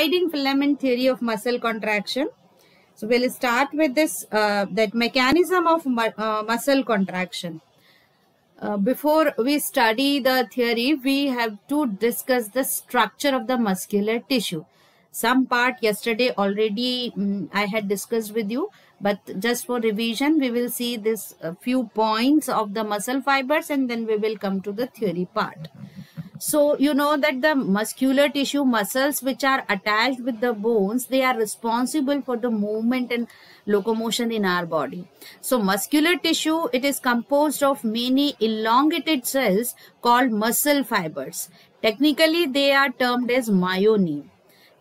Dividing filament theory of muscle contraction. So we'll start with this that mechanism of muscle contraction. Before we study the theory, we have to discuss the structure of the muscular tissue. Some part yesterday already I had discussed with you, but just for revision, we will see this few points of the muscle fibers and then we will come to the theory part. So you know that the muscular tissue muscles which are attached with the bones, they are responsible for the movement and locomotion in our body. So muscular tissue, it is composed of many elongated cells called muscle fibers. Technically they are termed as myoneem,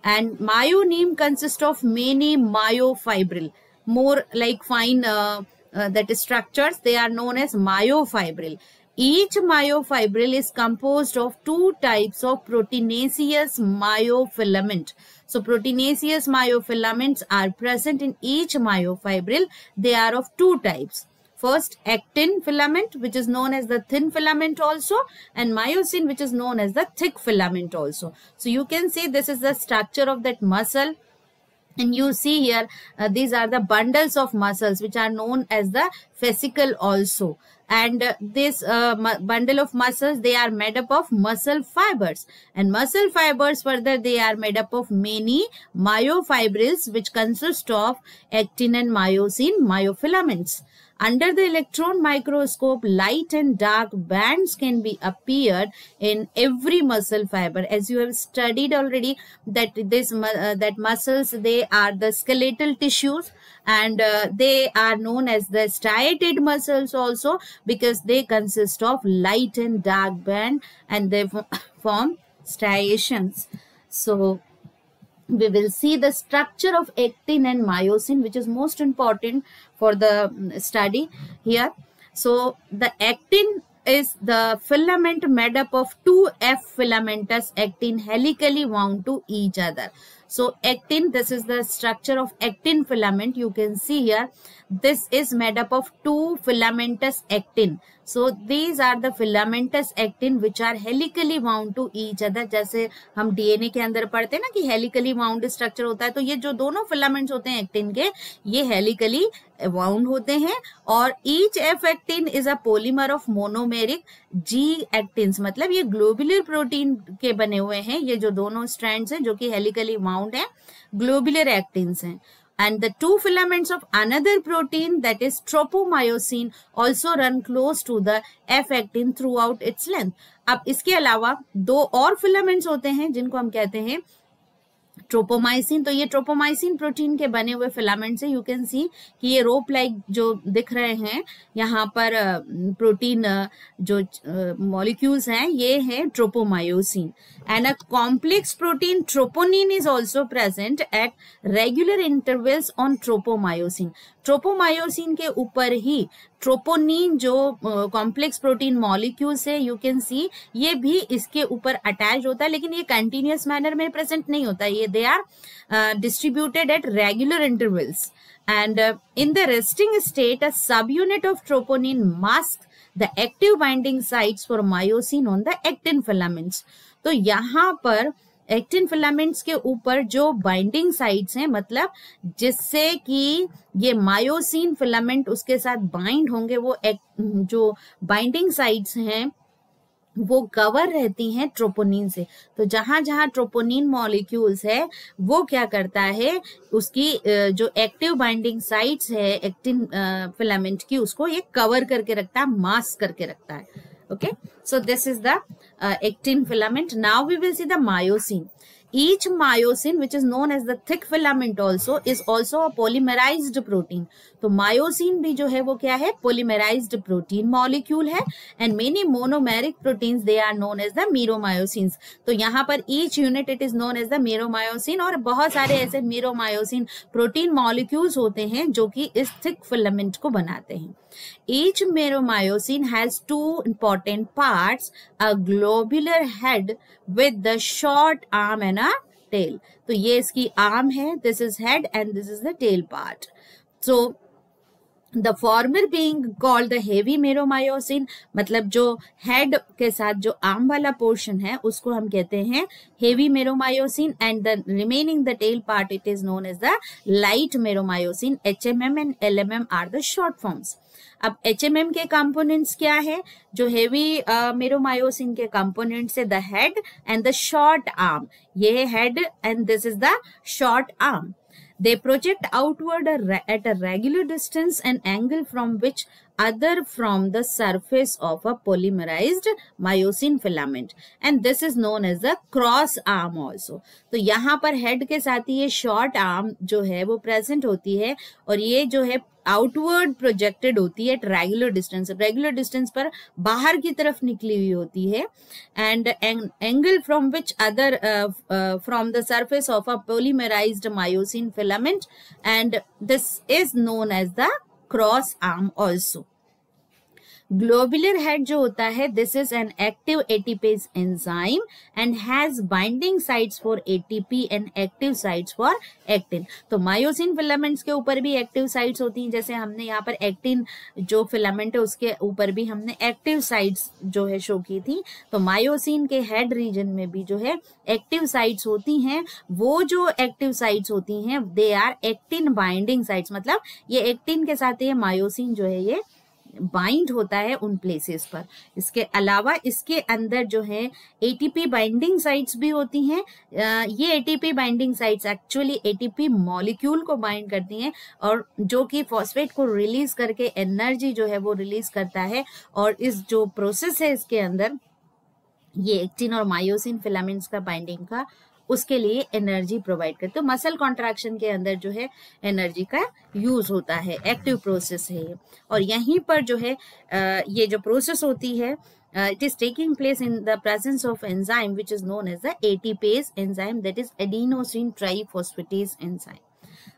and myoneem consists of many myofibril, more like fine that is structures. They are known as myofibril. Each myofibril is composed of two types of proteinaceous myofilament. So proteinaceous myofilaments are present in each myofibril. They are of two types. First, actin filament, which is known as the thin filament also, and myosin, which is known as the thick filament also. So you can see this is the structure of that muscle. And you see here, these are the bundles of muscles which are known as the fascicle also. And this bundle of muscles, they are made up of muscle fibers. And muscle fibers further, they are made up of many myofibrils which consist of actin and myosin myofilaments. Under the electron microscope, light and dark bands can be appeared in every muscle fiber. As you have studied already, that that muscles, they are the skeletal tissues, and they are known as the striated muscles also because they consist of light and dark band and they form striations. So we will see the structure of actin and myosin, which is most important for the study here. So the actin is the filament made up of two F filamentous actin helically wound to each other. So actin, this is the structure of actin filament. You can see here, this is made up of two filamentous actin. So these are the filamentous actin which are helically wound to each other. जैसे हम DNA के अंदर पढ़ते हैं ना कि helically wound structure होता है, तो ये जो दोनों filaments होते हैं actin के, ये helically wound होते हैं. और each F actin is a polymer of monomeric G actins, मतलब ये globular protein के बने हुए हैं. ये जो दोनों strands हैं जो कि helically wound है, globular actins हैं. And the two filaments of another protein, that is tropomyosin, also run close to the F actin throughout its length. अब इसके अलावा दो और filaments होते हैं जिनको हम कहते हैं ट्रोपोमाइसिन. तो ये ट्रोपोमाइसिन प्रोटीन के बने हुए फिलामेंट्स है. यू कैन सी कि ये रोप लाइक जो दिख रहे हैं यहाँ पर प्रोटीन जो मॉलिक्यूल्स हैं, ये है tropomyosin. And a complex protein troponin is also present at regular intervals on tropomyosin. Tropomyosin के ऊपर ही ट्रोपोनिन जो कॉम्प्लेक्स प्रोटीन मॉलिक्यूल्स है, यू कैन सी, ये भी इसके ऊपर अटैच होता है, लेकिन ये कंटिन्यूअस मैनर में प्रेजेंट नहीं होता. ये they are distributed at regular intervals. And in the resting state a sub unit of troponin mask the active binding sites for myosin on the actin filaments. तो यहाँ पर एक्टिन फिलामेंट्स के ऊपर जो बाइंडिंग साइट्स हैं, मतलब जिससे कि ये मायोसिन फिलामेंट उसके साथ बाइंड होंगे, वो जो बाइंडिंग साइट्स हैं वो कवर रहती हैं ट्रोपोनिन से. तो जहां जहां ट्रोपोनिन मॉलिक्यूल्स है, वो क्या करता है, उसकी जो एक्टिव बाइंडिंग साइट्स है एक्टिन फिलामेंट की, उसको ये कवर करके रखता है, मास्क करके रखता है. Okay, so this is the actin filament. Now we will see the myosin. Each myosin, which is known as the thick filament also, is also a polymerized protein. तो myosin भी जो है वो क्या है, polymerized protein molecule है. And many monomeric proteins, they are known as the meromyosins. तो यहाँ पर each unit it is known as the meromyosin. और बहुत सारे ऐसे meromyosin protein molecules होते हैं जो कि इस thick filament को बनाते हैं. Each meromyosin has two important parts, a globular head with the short arm and a tail. तो ये इसकी arm है, this is head and this is the tail part. So The former being called the heavy meromyosin, मतलब जो head के साथ जो arm वाला पोर्शन है उसको हम कहते हैं heavy meromyosin, and the remaining the tail part it is known as the light meromyosin. HMM and LMM are the short forms. अब HMM के कंपोनेंट्स क्या है? जो हेवी मेरोमायोसिन के कंपोनेंट्स है the head and the short arm. ये है head and this is the short arm. They project outward at a regular distance and angle from which other from the surface of a polymerized myosin filament, and this is known as the cross arm also. तो यहाँ पर head के साथ ही ये short arm जो है वो present होती है और ये जो है आउटवर्ड प्रोजेक्टेड होती है at regular distance. Regular distance पर बाहर की तरफ निकली हुई होती है and angle from which other from the surface of a polymerised myosin filament, and this is known as the cross arm also. Globular head जो होता है this is an active ATPase enzyme and has binding sites for ATP and active sites for actin. तो myosin filaments के ऊपर भी active sites होती हैं, जैसे हमने यहाँ पर एक्टिन जो फिलामेंट है उसके ऊपर भी हमने एक्टिव साइट्स जो है शो की थी. तो मायोसिन के हेड रीजन में भी जो है एक्टिव साइट्स होती हैं. वो जो एक्टिव साइट्स होती हैं they are actin binding sites, मतलब ये एक्टिन के साथ ये मायोसिन जो है ये बाइंड होता है उन प्लेसेस पर. इसके अलावा इसके अंदर जो है एटीपी बाइंडिंग साइट्स भी होती हैं. ये ATP binding sites actually ATP molecule को बाइंड करती हैं और जो कि फॉस्फेट को रिलीज करके एनर्जी जो है वो रिलीज करता है. और इस जो प्रोसेस है इसके अंदर ये एक्टिन और मायोसिन फिलामेंट्स का बाइंडिंग का उसके लिए एनर्जी प्रोवाइड करते. तो मसल कॉन्ट्रैक्शन के अंदर जो है एनर्जी का यूज होता है, एक्टिव प्रोसेस है ये. और यहीं पर जो है ये जो प्रोसेस होती है it is taking place in the presence of enzyme which is known as the ATPase enzyme, that is adenosine triphosphatase enzyme.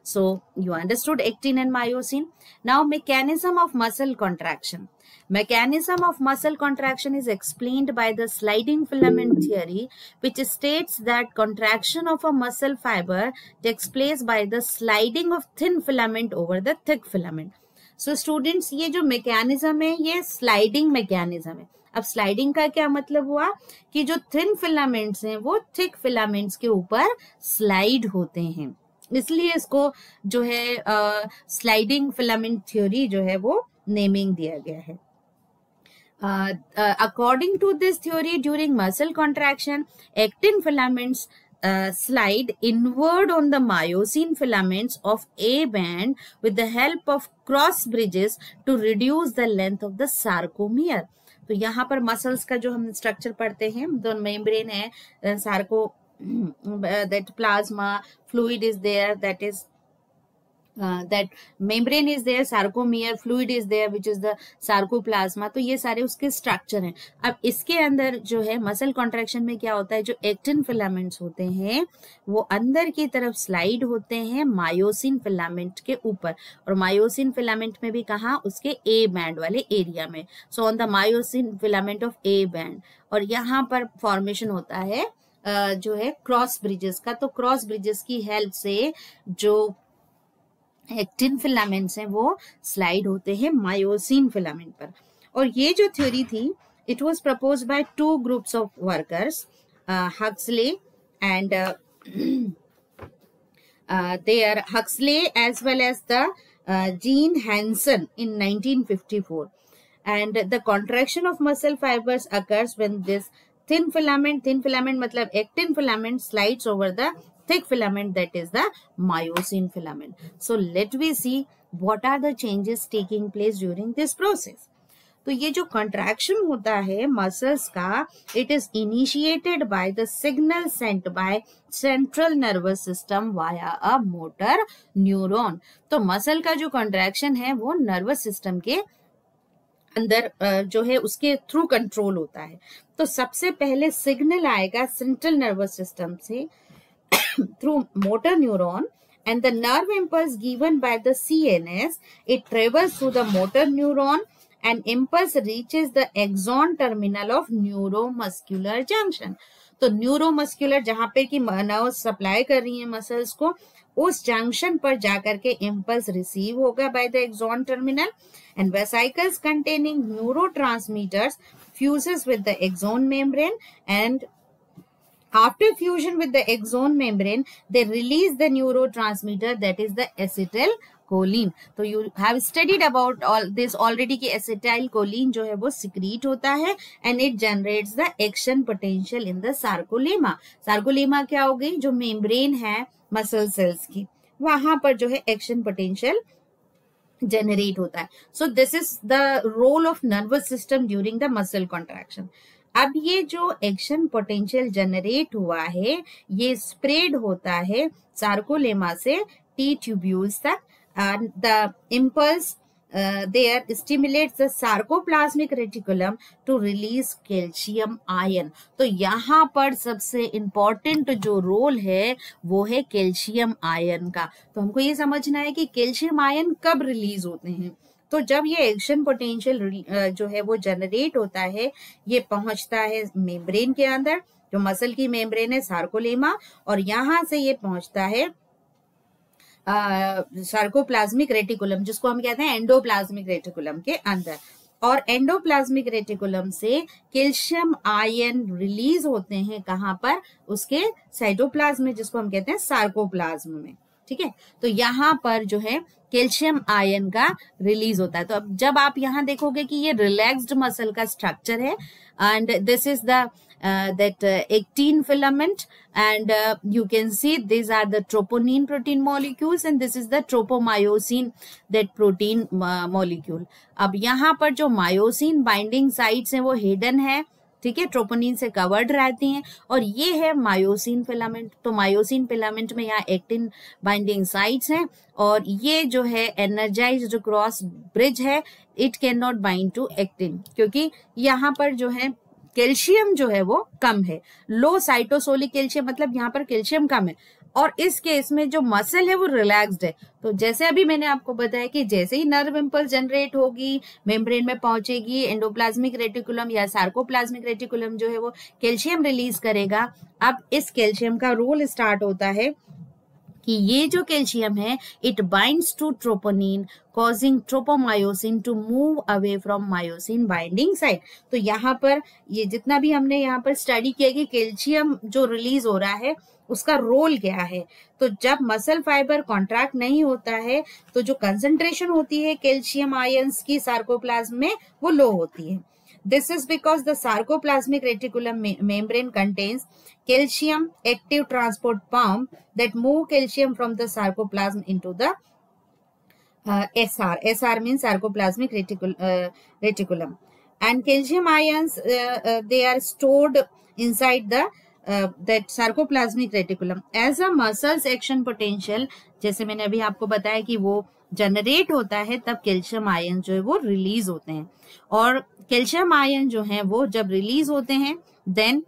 So you understood actin and myosin. Now mechanism of muscle contraction. Mechanism of muscle contraction is explained by the sliding filament theory, which states that contraction of a muscle fiber takes place by the sliding of thin filament over the thick filament. So students, ये जो mechanism है ये sliding mechanism है. अब sliding का क्या मतलब हुआ कि जो थिन फिलामेंट्स हैं वो थिक फिलामेंट्स के ऊपर स्लाइड होते हैं, इसलिए इसको जो है स्लाइडिंग फिलामेंट थ्योरी जो है वो नेमिंग दिया गया है. According to this theory, during muscle contraction, actin filaments slide inward on the myosin filaments of A band with the help of cross bridges to reduce the length of the sarcomere. तो यहाँ पर muscles का जो हम structure पढ़ते हैं, तो membrane है, Sarco that plasma fluid is there, that is that membrane is there, sarcomere fluid is there which is the sarcoplasma. तो ये सारे उसके स्ट्रक्चर हैं. अब इसके अंदर जो है मसल कॉन्ट्रैक्शन में क्या होता है, जो एक्टिन फिलामेंट्स होते हैं वो अंदर की तरफ स्लाइड होते हैं मायोसिन फिलामेंट के ऊपर, और मायोसिन फिलामेंट में भी कहाँ, उसके ए बैंड वाले एरिया में. So on the myosin filament of A band, और यहाँ पर फॉर्मेशन होता है जो है क्रॉस ब्रिजेस का. तो क्रॉस ब्रिजेस की हेल्प से जो एक्टिन फिलामेंट्स हैं वो स्लाइड होते हैं मायोसिन फिलामेंट पर. और ये जो थ्योरी थी it was proposed by two groups of workers, Huxley and their Huxley as well as the Jean Hanson in 1954. and the contraction of muscle fibers occurs when this thin filament मतलब actin filament slides over the thick filament, that is the myosin filament. So let we see what are the changes taking place during this process. तो ये जो contraction होता है muscles का, it is initiated by the signal sent by central nervous system via a motor neuron. तो muscle का जो contraction है वो nervous system के अंदर जो है उसके थ्रू कंट्रोल होता है. तो सबसे पहले सिग्नल आएगा सेंट्रल नर्वस सिस्टम से through motor neuron, and the nerve impulse given by the CNS, it travels through the motor neuron and impulse reaches the axon terminal of neuromuscular junction. तो neuromuscular जहाँ पे कि nerve supply कर रही है muscles को, उस जंक्शन पर जाकर के इम्पल्स रिसीव होगा by the axon terminal, and vesicles containing neurotransmitters fuses with the axon membrane, and after fusion with the axon membrane they release the neurotransmitter that is the acetylcholine. तो you have studied about all this already कि acetylcholine जो है वो secrete होता है and it generates the action potential in the sarcolemma. sarcolemma क्या हो गई, जो membrane है muscle cells की, वहां पर जो है action potential generate होता है. So this is the role of nervous system during the muscle contraction. अब ये जो एक्शन पोटेंशियल जनरेट हुआ है ये स्प्रेड होता है सार्कोलेमा से टी ट्यूब्यूल्स तक, and the impulse there stimulates the sarcoplasmic reticulum to release calcium ion. तो यहाँ पर सबसे इम्पोर्टेंट जो रोल है वो है कैल्शियम आयन का. तो हमको ये समझना है कि कैल्शियम आयन कब रिलीज होते हैं. तो जब ये एक्शन पोटेंशियल जो है वो जनरेट होता है, ये पहुंचता है मेम्ब्रेन के अंदर, जो मसल की मेम्ब्रेन है सार्कोलेमा, और यहां से ये पहुंचता है सार्कोप्लाज्मिक रेटिकुलम, जिसको हम कहते हैं एंडोप्लाज्मिक रेटिकुलम के अंदर. और एंडोप्लाज्मिक रेटिकुलम से कैल्शियम आयन रिलीज होते हैं कहाँ पर, उसके साइटोप्लाज्म में, जिसको हम कहते हैं सार्कोप्लाज्म में. ठीक है, तो यहाँ पर जो है कैल्शियम आयन का रिलीज होता है. तो अब जब आप यहाँ देखोगे कि ये रिलैक्स्ड मसल का स्ट्रक्चर है, and this is the that actin filament, and you can see these are the troponin protein molecules and this is the tropomyosin that protein molecule. अब यहाँ पर जो मायोसिन बाइंडिंग साइट्स हैं वो hidden है, ठीक है, ट्रोपोनिन से कवर्ड रहती हैं, और ये है मायोसिन फिलामेंट. तो मायोसिन फिलामेंट में यहाँ एक्टिन बाइंडिंग साइट्स हैं, और ये जो है एनर्जाइज्ड जो क्रॉस ब्रिज है, it can not bind to actin, क्योंकि यहाँ पर जो है कैल्शियम जो है वो कम है, लो साइटोसोलिक कैल्शियम, मतलब यहाँ पर कैल्शियम कम है, और इस केस में जो मसल है वो रिलैक्स्ड है. तो जैसे अभी मैंने आपको बताया कि जैसे ही नर्व इम्पल्स जनरेट होगी, मेम्ब्रेन में पहुंचेगी, एंडोप्लाज्मिक रेटिकुलम या सार्कोप्लाज्मिक रेटिकुलम जो है वो कैल्शियम रिलीज करेगा. अब इस कैल्शियम का रोल स्टार्ट होता है कि ये जो कैल्शियम है it binds to troponin causing tropomyosin to move away from myosin binding site. तो यहाँ पर ये जितना भी हमने यहाँ पर स्टडी किया कि कैल्शियम जो रिलीज हो रहा है उसका रोल क्या है. तो जब मसल फाइबर कॉन्ट्रैक्ट नहीं होता है तो जो कंसंट्रेशन होती है कैल्शियम आयंस की सार्कोप्लाज्म में वो लो होती है. This is because the sarcoplasmic reticulum membrane contains calcium active transport pump that move calcium from the sarcoplasm into the SR. SR means sarcoplasmic reticulum. And calcium ions they are stored inside the that sarcoplasmic reticulum. As a muscles action potential, जैसे मैंने अभी आपको बताया कि वो generate होता है तब कैल्शियम आयन जो है वो रिलीज होते हैं, और कैल्शियम आयन जो है वो जब रिलीज होते हैं then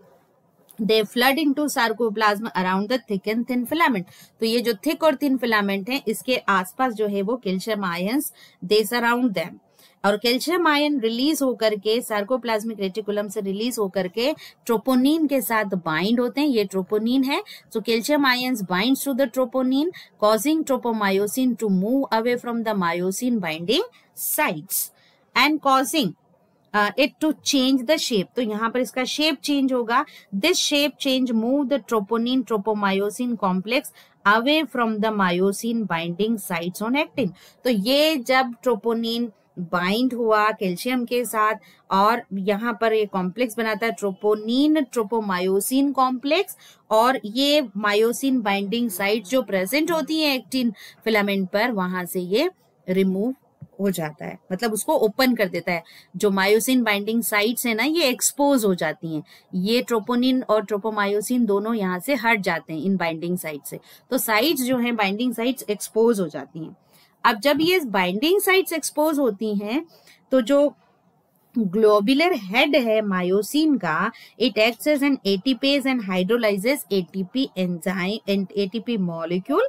they flood into sarcoplasm around the thick and thin filament. तो ये जो थिक और थिन फिलामेंट है इसके आसपास जो है वो कैल्शियम आयंस दे सराउंड देम, और कैल्शियम आयन रिलीज होकर के सार्कोप्लाज्मिक रेटिकुलम से रिलीज होकर के ट्रोपोनिन के साथ बाइंड होते हैं. ये ट्रोपोनिन है, so calcium ions binds to the troponin causing tropomyosin to move away from the myosin binding sites and causing it to change the shape. तो यहाँ पर इसका शेप चेंज होगा. This shape change move the troponin tropomyosin complex away from the myosin binding sites on actin. तो ये जब troponin bind हुआ calcium के साथ और यहाँ पर ये कॉम्प्लेक्स बनाता है ट्रोपोनिन ट्रोपोमायोसिन कॉम्प्लेक्स, और ये मायोसिन बाइंडिंग साइट जो प्रेजेंट होती है एक्टिन फिलामेंट पर वहां से ये रिमूव हो जाता है, मतलब उसको ओपन कर देता है. जो मायोसिन बाइंडिंग साइट्स है ना ये एक्सपोज हो जाती हैं, ये ट्रोपोनिन और ट्रोपोमायोसिन दोनों यहाँ से हट जाते हैं इन बाइंडिंग साइट से. तो साइट्स जो है बाइंडिंग साइट्स एक्सपोज हो जाती हैं. अब जब ये बाइंडिंग साइट्स एक्सपोज होती हैं तो जो ग्लोबुलर हेड है मायोसिन का, it acts as an ATPase and hydrolyses ATP enzyme and ATP molecule,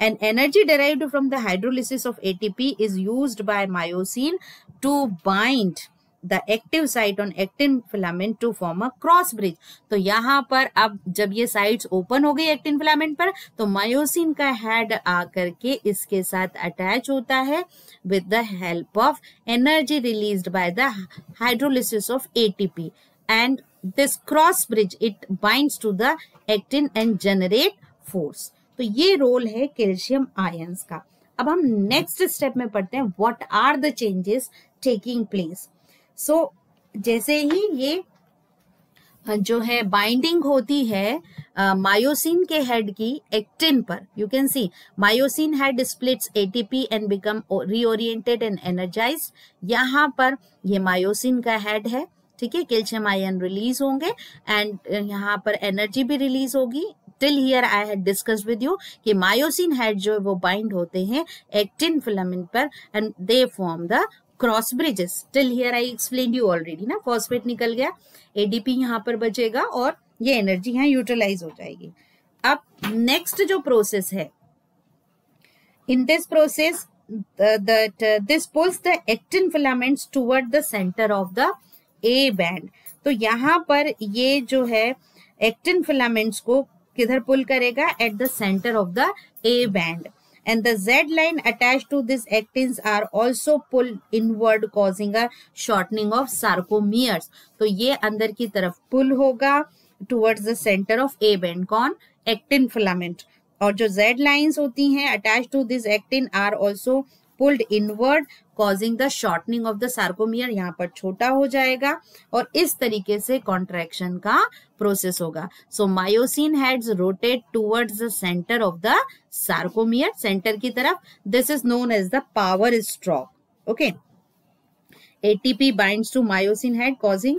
and energy derived from the hydrolysis of ATP is used by myosin to bind the active site on actin filament to form a cross bridge. तो यहाँ पर अब जब ये sites open हो गई actin filament पर, तो मायोसिन का हेड आकर के इसके साथ अटैच होता है with the help of energy released by the hydrolysis of ATP, and this cross bridge it binds to the actin and generate force. तो ये रोल है कैल्शियम आयंस का। अब हम नेक्स्ट स्टेप में पढ़ते हैं what are the changes taking place. So जैसे ही ये जो है बाइंडिंग होती है मायोसिन के हेड की एक्टिन पर, you can see myosin head splits ATP and become reoriented and energised. यहाँ पर ये मायोसिन का हेड है, ठीक है, कैल्शियम आयन रिलीज होंगे एंड यहाँ पर एनर्जी भी रिलीज होगी। Till here I had discussed with you कि मायोसिन हेड जो है वो बाइंड होते हैं एक्टिन फिलामेंट पर and they form the cross bridges. Till here I explain you already ना, फॉस्फेट निकल गया, एडीपी यहाँ पर बचेगा और ये एनर्जी यहाँ यूटिलाइज हो जाएगी। अब नेक्स्ट जो प्रोसेस है, in this process this pulls the actin filaments toward the centre of the A band. तो यहाँ पर ये जो है एक्टिन फिलामेंट्स को किधर पुल करेगा, at the centre of the A band, and the Z line attached to these actins are also pulled inward causing a shortening of sarcomeres। तो ये अंदर की तरफ पुल होगा towards the center of A band, कौन, एक्टिन फिलामेंट, और जो Z lines होती हैं attached to this actin are also pulled inward causing the shortening of the sarcomere, यहाँ पर छोटा हो जाएगा और इस तरीके से कॉन्ट्रैक्शन का प्रोसेस होगा। So myosin heads rotate towards the centre of the sarcomere, centre की तरफ। This is known as the power stroke. Okay, ATP binds to myosin head causing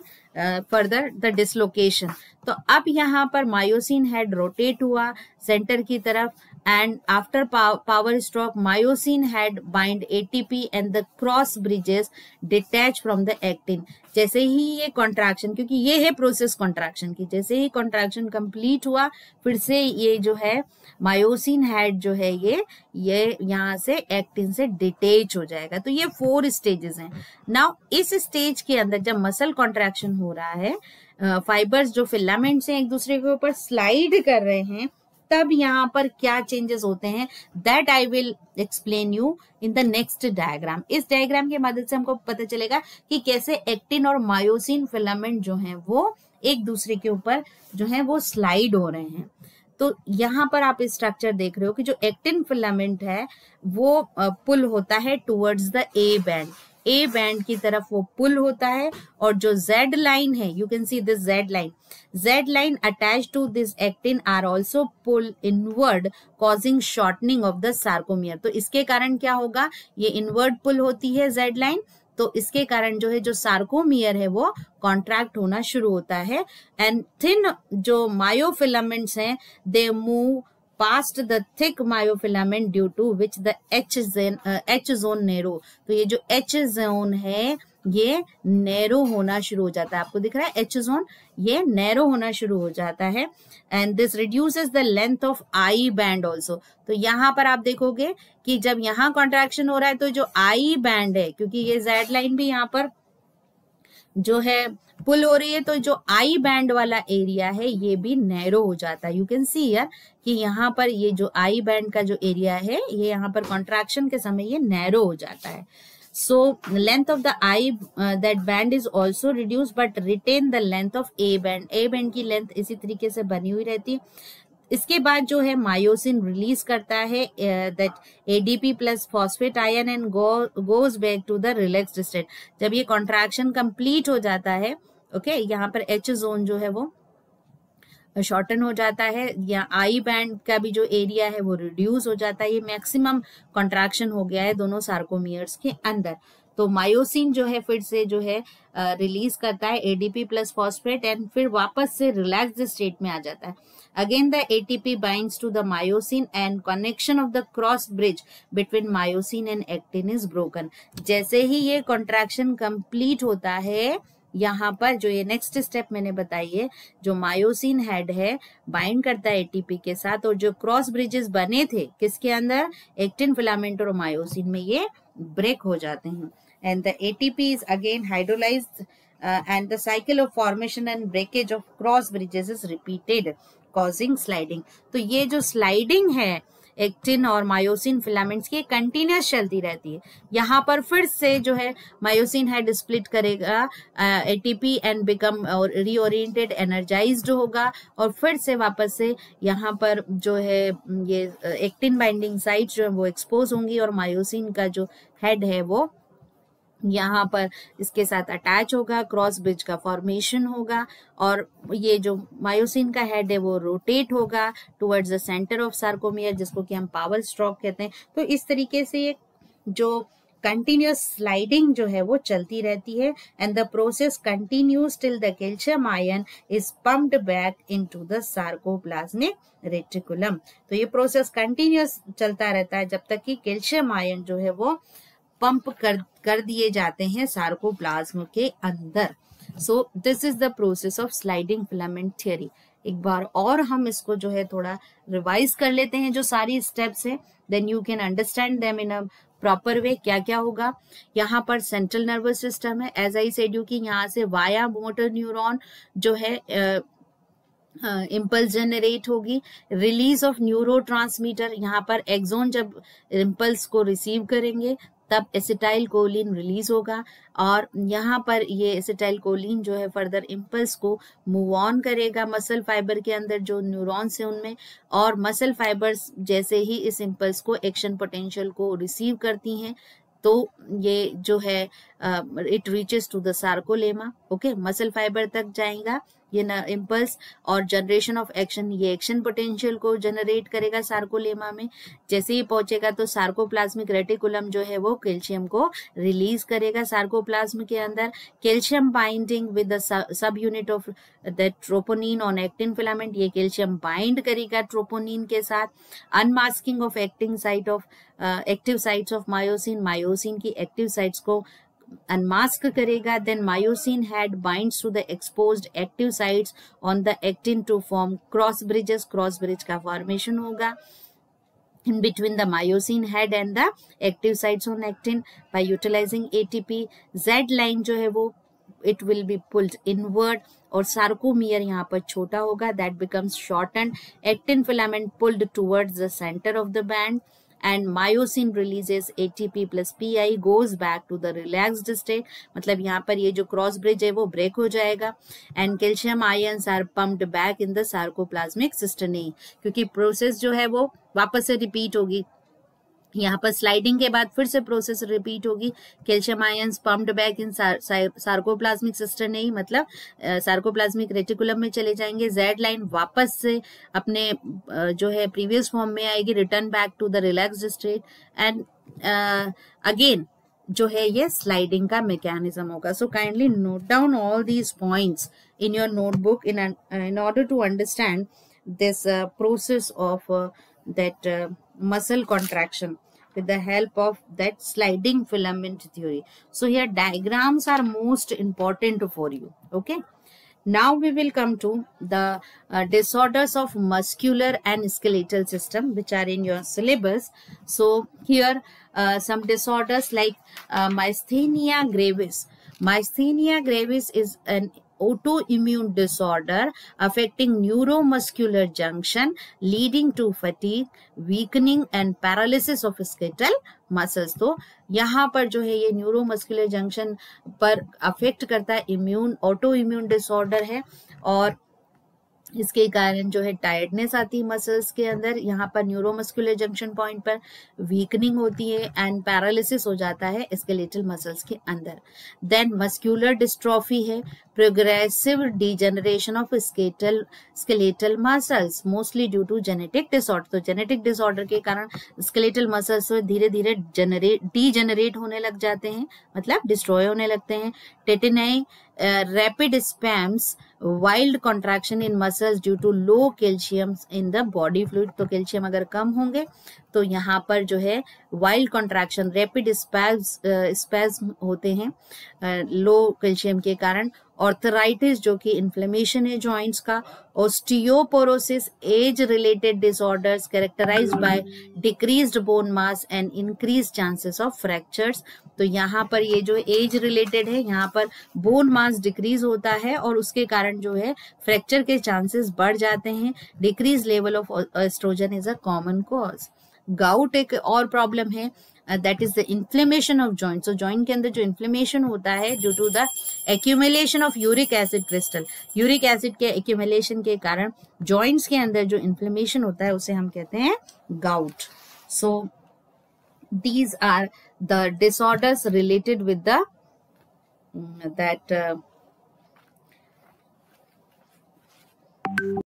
further the dislocation. तो अब यहाँ पर मायोसिन हेड रोटेट हुआ centre की तरफ and after power stroke myosin head bind ATP and the cross bridges detach from the actin। जैसे ही ये कॉन्ट्रैक्शन, क्योंकि ये है प्रोसेस कॉन्ट्रैक्शन की, जैसे ही कॉन्ट्रैक्शन कंप्लीट हुआ फिर से ये जो है मायोसिन हेड जो है ये यहाँ से एक्टिन से डिटेच हो जाएगा। तो ये 4 स्टेजेस हैं। नाउ इस स्टेज के अंदर जब मसल कॉन्ट्रैक्शन हो रहा है, फाइबर्स जो फिलामेंट्स हैं एक दूसरे के ऊपर स्लाइड कर रहे हैं, तब यहाँ पर क्या चेंजेस होते हैं, that I will explain you in the next diagram. इस डायग्राम की मदद से हमको पता चलेगा कि कैसे एक्टिन और मायोसिन फिलामेंट जो हैं वो एक दूसरे के ऊपर जो है वो स्लाइड हो रहे हैं। तो यहाँ पर आप स्ट्रक्चर देख रहे हो कि जो एक्टिन फिलामेंट है वो पुल होता है towards the A band, A band की तरफ वो पुल होता है, और जो Z लाइन है, you can see this Z line attached to this actin are also pulled inward causing shortening of the sarcomere। तो इसके कारण क्या होगा, ये इनवर्ड पुल होती है Z लाइन, तो इसके कारण जो है जो सार्कोमियर है वो कॉन्ट्रैक्ट होना शुरू होता है एंड थिन जो मायोफिलामेंट्स हैं they move past the thick myofilament due to which the H zone narrow। तो ये जो H zone है ये नैरो होना शुरू हो जाता है, आपको दिख रहा है H zone, ये नैरो होना शुरू हो जाता है and this reduces the length of I band also. तो यहाँ पर आप देखोगे कि जब यहाँ कॉन्ट्रैक्शन हो रहा है तो जो आई बैंड है, क्योंकि ये Z लाइन भी यहाँ पर जो है पुल हो रही है, तो जो आई बैंड वाला एरिया है ये भी नैरो हो जाता है। यू कैन सी हियर कि यहाँ पर ये जो आई बैंड का जो एरिया है ये यहाँ पर कॉन्ट्रैक्शन के समय ये नैरो हो जाता है। So length of the eye that band is also reduced but retain the length of A band। A band की लेंथ इसी तरीके से बनी हुई रहती है। इसके बाद जो है मायोसिन रिलीज करता है that ADP plus phosphate ion and goes back to the relaxed state. जब ये कॉन्ट्रैक्शन कंप्लीट हो जाता है, ओके, यहाँ पर H जोन जो है वो शॉर्टन हो जाता है, या आई बैंड का भी जो एरिया है वो रिड्यूस हो जाता है। ये मैक्सिमम कॉन्ट्रैक्शन हो गया है दोनों सार्कोमियर्स के अंदर। तो मायोसिन जो है फिर से जो है रिलीज करता है ADP प्लस फॉस्फेट एंड फिर वापस से रिलैक्स्ड स्टेट में आ जाता है। Again the ATP binds to the myosin and connection of the cross bridge between myosin and actin is broken. जैसे ही ये कॉन्ट्रैक्शन कंप्लीट होता है, यहाँ पर जो ये नेक्स्ट स्टेप मैंने बताई है, जो मायोसिन हेड है बाइंड करता है ATP के साथ, और जो क्रॉस ब्रिजेस बने थे किसके अंदर, एक्टिन फिलामेंट और मायोसिन में, ये ब्रेक हो जाते हैं and the ATP is again hydrolyzed and the cycle of formation and breakage of cross bridges is repeated causing sliding. तो ये जो sliding है एक्टिन और मायोसिन फिलामेंट्स की कंटिन्यूस चलती रहती है. यहाँ पर फिर से जो है मायोसिन हेड स्प्लिट करेगा एटीपी एंड बिकम और रीओरिएंटेड एनर्जाइज्ड होगा और फिर से वापस से यहाँ पर जो है ये एक्टिन बाइंडिंग साइट जो है वो एक्सपोज होंगी और मायोसिन का जो हेड है वो यहाँ पर इसके साथ अटैच होगा, क्रॉस ब्रिज का फॉर्मेशन होगा और ये जो मायोसिन का हेड है वो रोटेट होगा towards the centre of sarcomere जिसको कि हम पावर स्ट्रोक कहते हैं. तो इस तरीके से ये जो कंटिन्यूस स्लाइडिंग जो है वो चलती रहती है and the process continues till the calcium ion is pumped back into the sarcoplasmic reticulum. तो ये प्रोसेस कंटिन्यूस चलता रहता है जब तक कि कैल्शियम आयन जो है वो पंप कर दिए जाते हैं सार्कोप्लाज्म के अंदर. So this is the process of sliding filament theory. एक बार और हम इसको जो है थोड़ा रिवाइज कर लेते हैं जो सारी स्टेप्स है, then you can understand them in a proper way. क्या क्या होगा, यहाँ पर सेंट्रल नर्वस सिस्टम है. एज आई सेड यू कि यहाँ से वाया मोटर न्यूरॉन जो है इम्पल्स जनरेट होगी. रिलीज ऑफ न्यूरोट्रांसमीटर, यहाँ पर एक्सोन जब इम्पल्स को रिसीव करेंगे तब एसिटाइल कोलिन रिलीज होगा और यहाँ पर ये एसिटाइल कोलिन जो है फर्दर इम्पल्स को मूव ऑन करेगा मसल फाइबर के अंदर जो न्यूरॉन्स है उनमें, और मसल फाइबर्स जैसे ही इस इम्पल्स को एक्शन पोटेंशियल को रिसीव करती हैं तो ये जो है it reaches to the sarcolemma. Okay, muscle fibre तक जाएगा ये ना इम्पल्स और जनरेशन ऑफ एक्शन, ये एक्शन पोटेंशियल को जनरेट करेगा सार्कोलेमा में. जैसे ही पहुंचेगा तो सार्कोप्लाज्मिक रेटिकुलम जो है वो कैल्शियम को रिलीज करेगा सार्कोप्लाज्म के अंदर. Calcium binding with the sub unit of that troponin on actin filament, ये कैल्शियम बाइंड करेगा ट्रोपोनिन के साथ. Unmasking of acting site of active sites of myosin, myosin की एक्टिव साइट्स को unmask करेगा. Then myosin head binds to the exposed active sites on the actin to form cross bridges. Cross bridge का formation होगा in between the myosin head and the active sites on actin by utilizing ATP. Z line जो है वो it will be pulled inward और sarcomere यहाँ पर छोटा होगा, that becomes shortened. Actin filament pulled towards the center of the band and myosin releases ATP plus PI goes back to the relaxed state. मतलब यहाँ पर ये जो क्रॉस ब्रिज है वो ब्रेक हो जाएगा and calcium ions are pumped back in the sarcoplasmic cisternae. क्योंकि प्रोसेस जो है वो वापस से रिपीट होगी. यहाँ पर स्लाइडिंग के बाद फिर से प्रोसेस रिपीट होगी. Calcium ions pumped back in sarcoplasmic cisternae, मतलब सार्कोप्लाज्मिक रेटिकुलम में चले जाएंगे. जेड लाइन वापस से अपने जो है प्रीवियस फॉर्म में आएगी, return back to the relaxed state and again जो है ये स्लाइडिंग का मैकेनिज्म होगा. So kindly note down all these points in your notebook in order to understand this process of that muscle contraction with the help of that sliding filament theory. So here diagrams are most important for you. Okay, now we will come to the disorders of muscular and skeletal system which are in your syllabus. So here some disorders like myasthenia gravis. Myasthenia gravis is an autoimmune disorder affecting neuromuscular junction leading to fatigue, weakening and paralysis of skeletal muscles. तो यहाँ पर जो है ये neuromuscular junction पर affect करता है, immune auto immune disorder है और इसके कारण जो है टायर्डनेस आती है मसल्स के अंदर. यहाँ पर न्यूरोमस्कुलर जंक्शन पॉइंट पर वीकनिंग होती है एंड पैरालिसिस हो जाता है स्केलेटल मसल्स के अंदर. देन मस्कुलर डिस्ट्रॉफी है, progressive degeneration of skeletal muscles mostly due to genetic disorder. तो जेनेटिक डिसऑर्डर के कारण स्केलेटल मसल्स धीरे धीरे डीजेनरेट होने लग जाते हैं, मतलब डिस्ट्रॉय होने लगते हैं. टेटेनाई, rapid spasms, wild contraction in muscles due to low calcium in the body fluid. तो कैल्शियम अगर कम होंगे तो यहाँ पर जो है वाइल्ड कॉन्ट्रैक्शन, रैपिड स्पैज्म होते हैं लो कैल्शियम के कारण. ऑर्थराइटिस जो कि इन्फ्लेमेशन है जॉइंट्स का, osteoporosis age related disorders characterised by decreased bone mass and increase chances of fractures. तो यहाँ पर ये जो एज रिलेटेड है, यहाँ पर बोन मास डिक्रीज होता है और उसके कारण जो है फ्रैक्चर के चांसेस बढ़ जाते हैं। Decrease level of oestrogen is a common cause. Gout एक और प्रॉब्लम है, that is the inflammation of joint. सो जॉइंट के अंदर जो इन्फ्लेमेशन होता है due to the accumulation of uric acid crystal, uric acid के एक्यूमुलेशन के कारण जॉइंट्स के अंदर जो इन्फ्लेमेशन होता है उसे हम कहते हैं gout. So these are the disorders related with the that